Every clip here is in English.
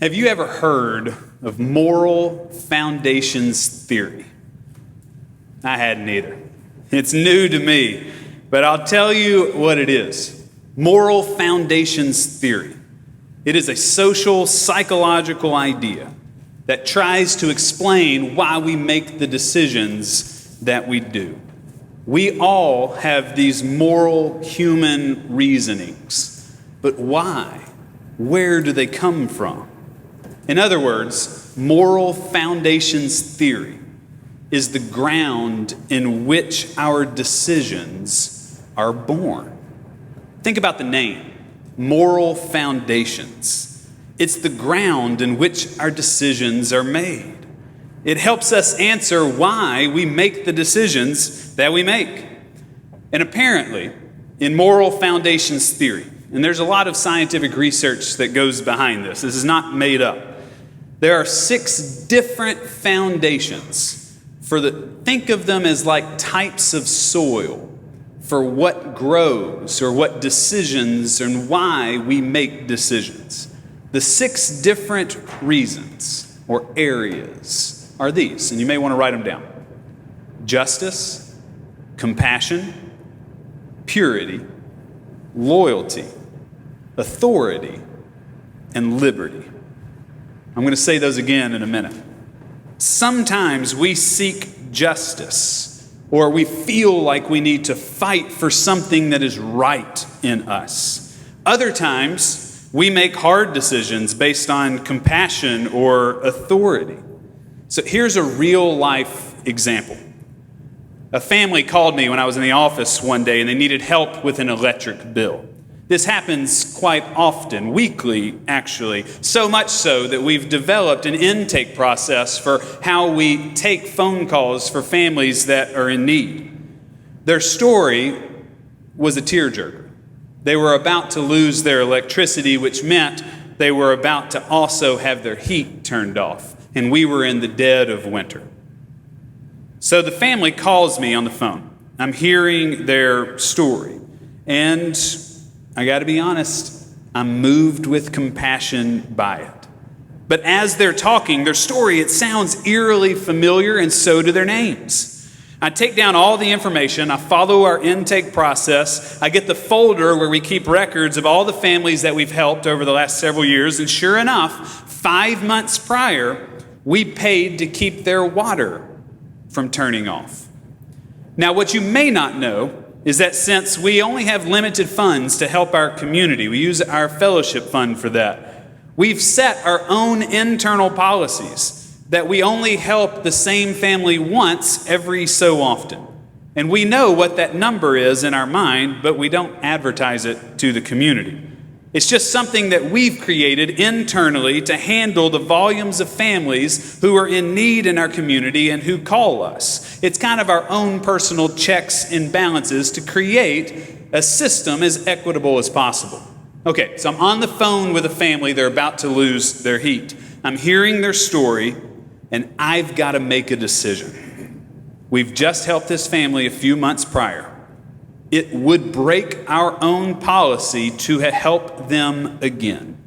Have you ever heard of moral foundations theory? I hadn't either. It's new to me, but I'll tell you what it is. Moral foundations theory. It is a social, psychological idea that tries to explain why we make the decisions that we do. We all have these moral human reasonings, but why? Where do they come from? In other words, moral foundations theory is the ground in which our decisions are born. Think about the name, moral foundations. It's the ground in which our decisions are made. It helps us answer why we make the decisions that we make. And apparently, in moral foundations theory, and there's a lot of scientific research that goes behind this. This is not made up. There are 6 different foundations think of them as like types of soil for what grows or what decisions and why we make decisions. The 6 different reasons or areas are these, and you may want to write them down. Justice, compassion, purity, loyalty, authority, and liberty. I'm going to say those again in a minute. Sometimes we seek justice, or we feel like we need to fight for something that is right in us. Other times, we make hard decisions based on compassion or authority. So here's a real life example. A family called me when I was in the office one day and they needed help with an electric bill. This happens quite often, weekly actually, so much so that we've developed an intake process for how we take phone calls for families that are in need. Their story was a tearjerker. They were about to lose their electricity, which meant they were about to also have their heat turned off, and we were in the dead of winter. So the family calls me on the phone. I'm hearing their story, and I got to be honest, I'm moved with compassion by it. But as they're talking, their story, it sounds eerily familiar, and so do their names. I take down all the information, I follow our intake process, I get the folder where we keep records of all the families that we've helped over the last several years, and sure enough, 5 months prior, we paid to keep their water from turning off. Now, what you may not know is that since we only have limited funds to help our community, we use our fellowship fund for that, we've set our own internal policies that we only help the same family once every so often. And we know what that number is in our mind, but we don't advertise it to the community. It's just something that we've created internally to handle the volumes of families who are in need in our community and who call us. It's kind of our own personal checks and balances to create a system as equitable as possible. Okay, so I'm on the phone with a family. They're about to lose their heat. I'm hearing their story, and I've got to make a decision. We've just helped this family a few months prior. It would break our own policy to help them again.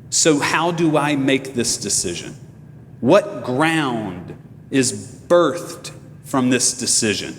So how do I make this decision? What ground is birthed from this decision?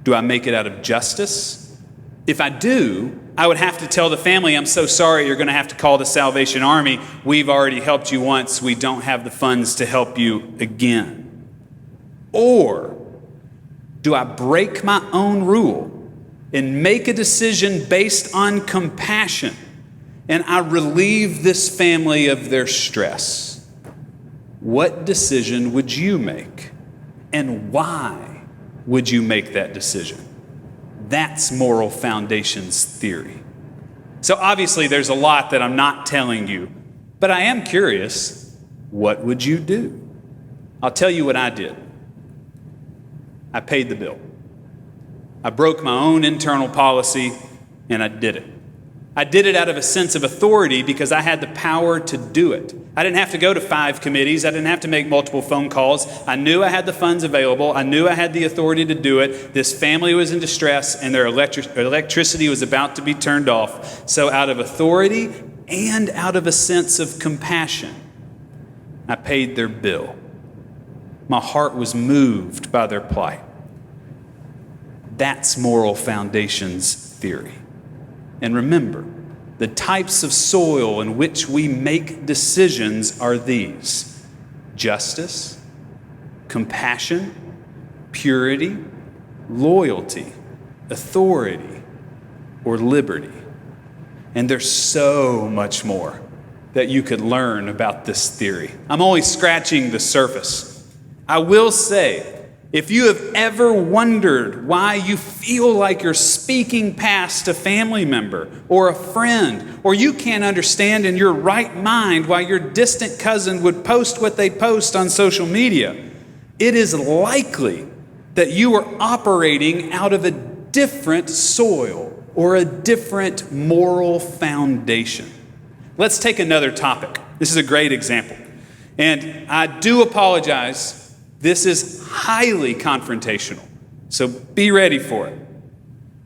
Do I make it out of justice? If I do, I would have to tell the family, I'm so sorry, you're going to have to call the Salvation Army. We've already helped you once. We don't have the funds to help you again. Or do I break my own rule and make a decision based on compassion, and I relieve this family of their stress? What decision would you make? And why would you make that decision? That's moral foundations theory. So obviously there's a lot that I'm not telling you, but I am curious, what would you do? I'll tell you what I did. I paid the bill. I broke my own internal policy, and I did it. I did it out of a sense of authority because I had the power to do it. I didn't have to go to 5 committees. I didn't have to make multiple phone calls. I knew I had the funds available. I knew I had the authority to do it. This family was in distress, and their electricity was about to be turned off. So out of authority and out of a sense of compassion, I paid their bill. My heart was moved by their plight. That's moral foundations theory. And remember, the types of soil in which we make decisions are these: justice, compassion, purity, loyalty, authority, or liberty. And there's so much more that you could learn about this theory. I'm only scratching the surface. I will say, if you have ever wondered why you feel like you're speaking past a family member or a friend, or you can't understand in your right mind why your distant cousin would post what they post on social media, it is likely that you are operating out of a different soil or a different moral foundation. Let's take another topic. This is a great example. And I do apologize. This is highly confrontational. So be ready for it.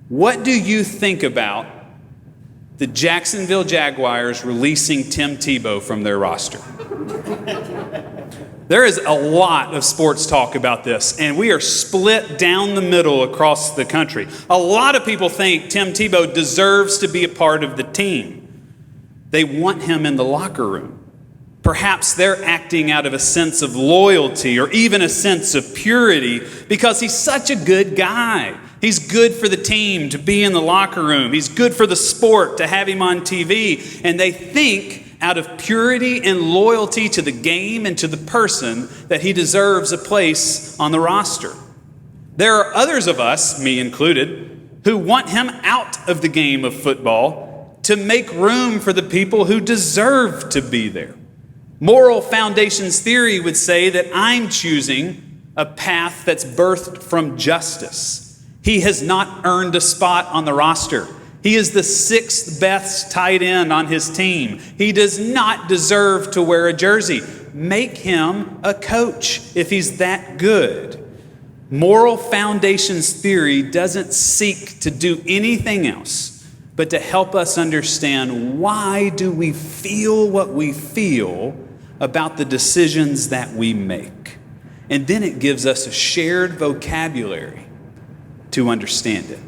What do you think about the Jacksonville Jaguars releasing Tim Tebow from their roster? There is a lot of sports talk about this, and we are split down the middle across the country. A lot of people think Tim Tebow deserves to be a part of the team. They want him in the locker room. Perhaps they're acting out of a sense of loyalty or even a sense of purity because he's such a good guy. He's good for the team to be in the locker room. He's good for the sport to have him on TV. And they think out of purity and loyalty to the game and to the person that he deserves a place on the roster. There are others of us, me included, who want him out of the game of football to make room for the people who deserve to be there. Moral foundations theory would say that I'm choosing a path that's birthed from justice. He has not earned a spot on the roster. He is the sixth best tight end on his team. He does not deserve to wear a jersey. Make him a coach if he's that good. Moral foundations theory doesn't seek to do anything else but to help us understand why do we feel what we feel about the decisions that we make. And then it gives us a shared vocabulary to understand it.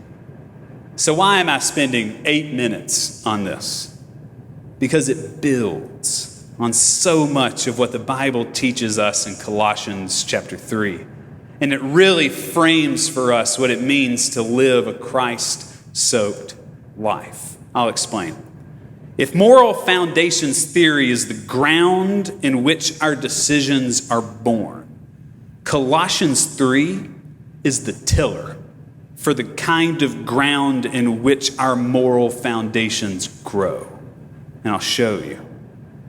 So why am I spending 8 minutes on this? Because it builds on so much of what the Bible teaches us in Colossians chapter 3. And it really frames for us what it means to live a Christ-soaked life. I'll explain. If moral foundations theory is the ground in which our decisions are born, Colossians 3 is the tiller for the kind of ground in which our moral foundations grow. And I'll show you.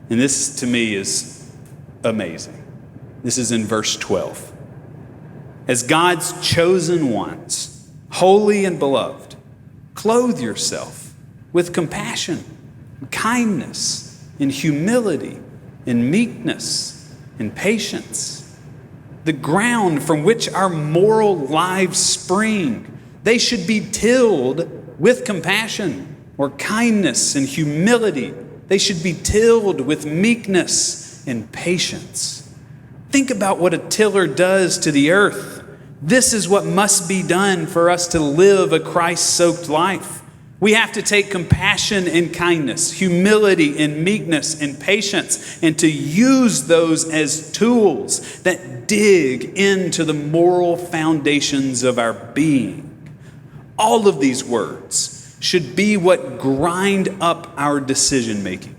And this, to me, is amazing. This is in verse 12. As God's chosen ones, holy and beloved, clothe yourself with compassion, kindness, and humility, and meekness, and patience. The ground from which our moral lives spring, they should be tilled with compassion, or kindness and humility. They should be tilled with meekness and patience. Think about what a tiller does to the earth. This is what must be done for us to live a Christ-soaked life. We have to take compassion and kindness, humility and meekness and patience, and to use those as tools that dig into the moral foundations of our being. All of these words should be what grind up our decision making.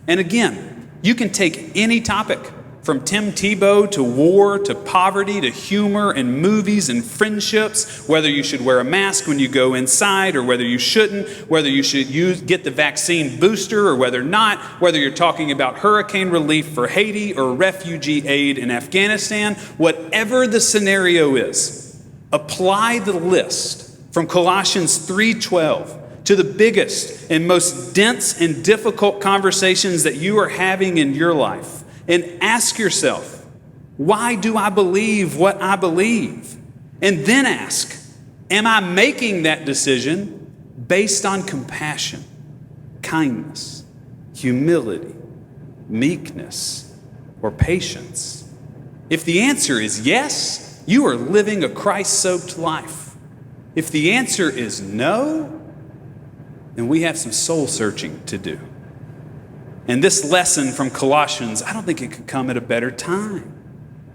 And again, you can take any topic, from Tim Tebow to war to poverty to humor and movies and friendships, whether you should wear a mask when you go inside or whether you shouldn't, whether you should get the vaccine booster or whether not, whether you're talking about hurricane relief for Haiti or refugee aid in Afghanistan, whatever the scenario is, apply the list from Colossians 3:12 to the biggest and most dense and difficult conversations that you are having in your life. And ask yourself, why do I believe what I believe? And then ask, am I making that decision based on compassion, kindness, humility, meekness, or patience? If the answer is yes, you are living a Christ-soaked life. If the answer is no, then we have some soul searching to do. And this lesson from Colossians, I don't think it could come at a better time.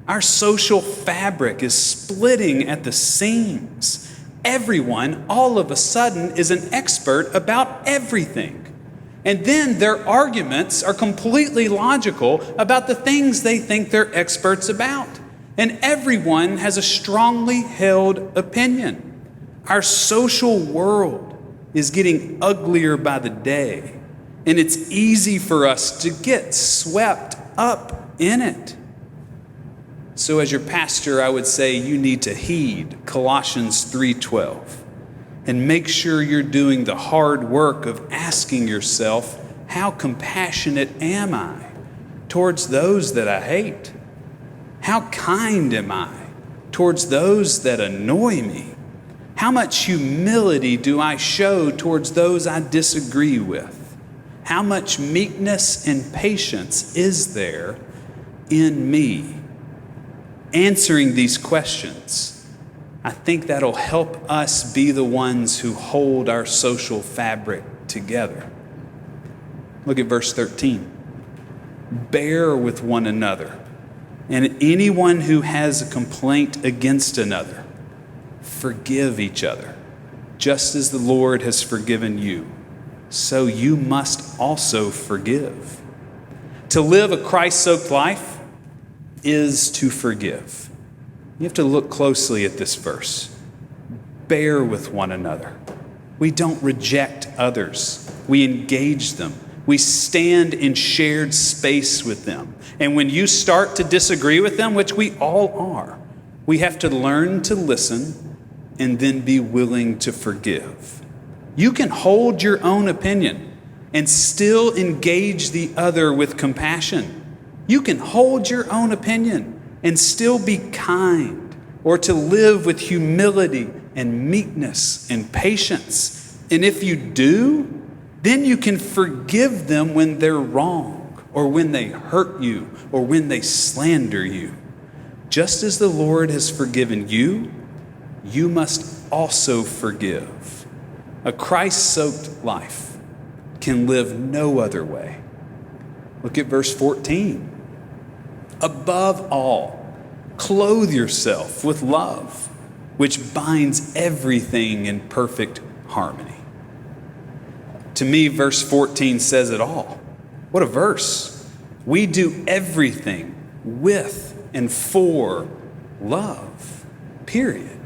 Our social fabric is splitting at the seams. Everyone, all of a sudden, is an expert about everything. And then their arguments are completely logical about the things they think they're experts about. And everyone has a strongly held opinion. Our social world is getting uglier by the day. And it's easy for us to get swept up in it. So as your pastor, I would say you need to heed Colossians 3:12 and make sure you're doing the hard work of asking yourself, how compassionate am I towards those that I hate? How kind am I towards those that annoy me? How much humility do I show towards those I disagree with? How much meekness and patience is there in me? Answering these questions, I think that'll help us be the ones who hold our social fabric together. Look at verse 13. Bear with one another, and anyone who has a complaint against another, forgive each other, just as the Lord has forgiven you. So you must also forgive. To live a Christ-soaked life is to forgive. You have to look closely at this verse. Bear with one another. We don't reject others. We engage them. We stand in shared space with them. And when you start to disagree with them, which we all are, we have to learn to listen and then be willing to forgive. You can hold your own opinion and still engage the other with compassion. You can hold your own opinion and still be kind, or to live with humility and meekness and patience. And if you do, then you can forgive them when they're wrong, or when they hurt you, or when they slander you. Just as the Lord has forgiven you, you must also forgive. A Christ-soaked life can live no other way. Look at verse 14. Above all, clothe yourself with love, which binds everything in perfect harmony. To me, verse 14 says it all. What a verse. We do everything with and for love, period.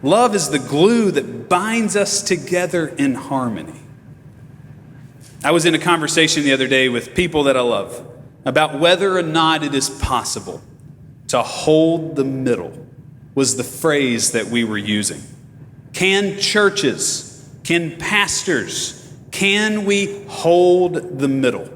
Love is the glue that binds us together in harmony. I was in a conversation the other day with people that I love about whether or not it is possible to hold the middle, was the phrase that we were using. Can churches, can pastors, can we hold the middle?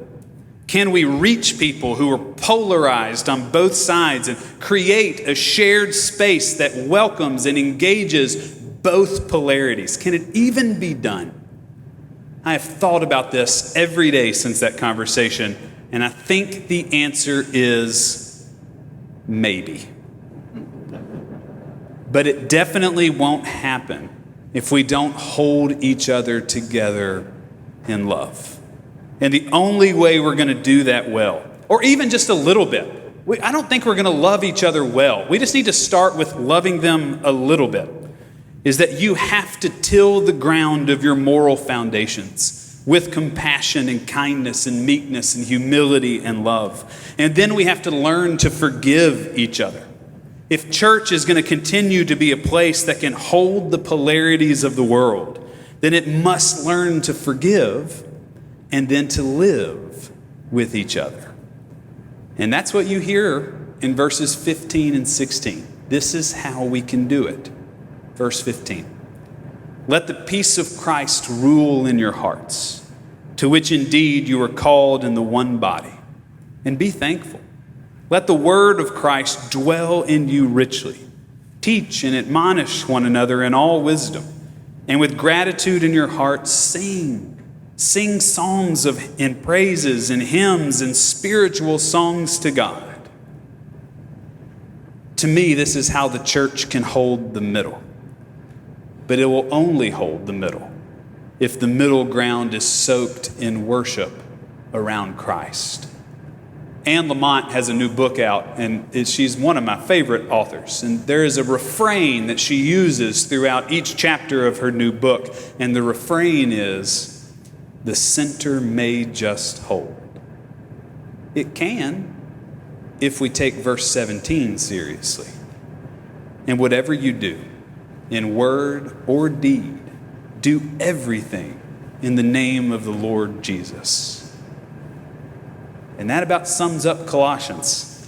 Can we reach people who are polarized on both sides and create a shared space that welcomes and engages both polarities? Can it even be done? I have thought about this every day since that conversation, and I think the answer is maybe. But it definitely won't happen if we don't hold each other together in love. And the only way we're going to do that well, or even just a little bit, I don't think we're going to love each other well. We just need to start with loving them a little bit, is that you have to till the ground of your moral foundations with compassion and kindness and meekness and humility and love. And then we have to learn to forgive each other. If church is going to continue to be a place that can hold the polarities of the world, then it must learn to forgive and then to live with each other. And that's what you hear in verses 15 and 16. This is how we can do it. Verse 15. Let the peace of Christ rule in your hearts, to which indeed you are called in the one body, and be thankful. Let the word of Christ dwell in you richly. Teach and admonish one another in all wisdom, and with gratitude in your hearts sing Sing psalms and praises and hymns and spiritual songs to God. To me, this is how the church can hold the middle. But it will only hold the middle if the middle ground is soaked in worship around Christ. Anne Lamott has a new book out, and she's one of my favorite authors. And there is a refrain that she uses throughout each chapter of her new book. And the refrain is, "The center may just hold." It can, if we take verse 17 seriously. And whatever you do, in word or deed, do everything in the name of the Lord Jesus. And that about sums up Colossians.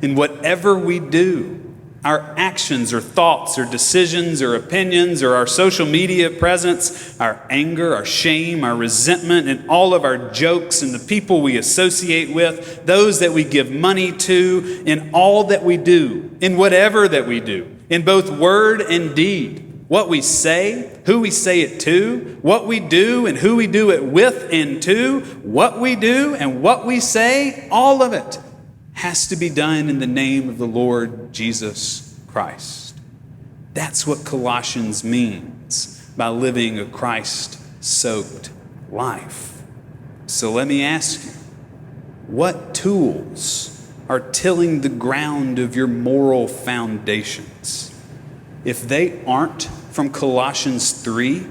In whatever we do, our actions or thoughts or decisions or opinions or our social media presence, our anger, our shame, our resentment, and all of our jokes and the people we associate with, those that we give money to, in all that we do, in whatever that we do, in both word and deed, what we say, who we say it to, what we do and who we do it with and to, what we do and what we say, all of it has to be done in the name of the Lord Jesus Christ. That's what Colossians means by living a Christ-soaked life. So let me ask you, what tools are tilling the ground of your moral foundations? If they aren't from Colossians 3,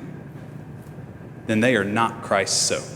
then they are not Christ-soaked.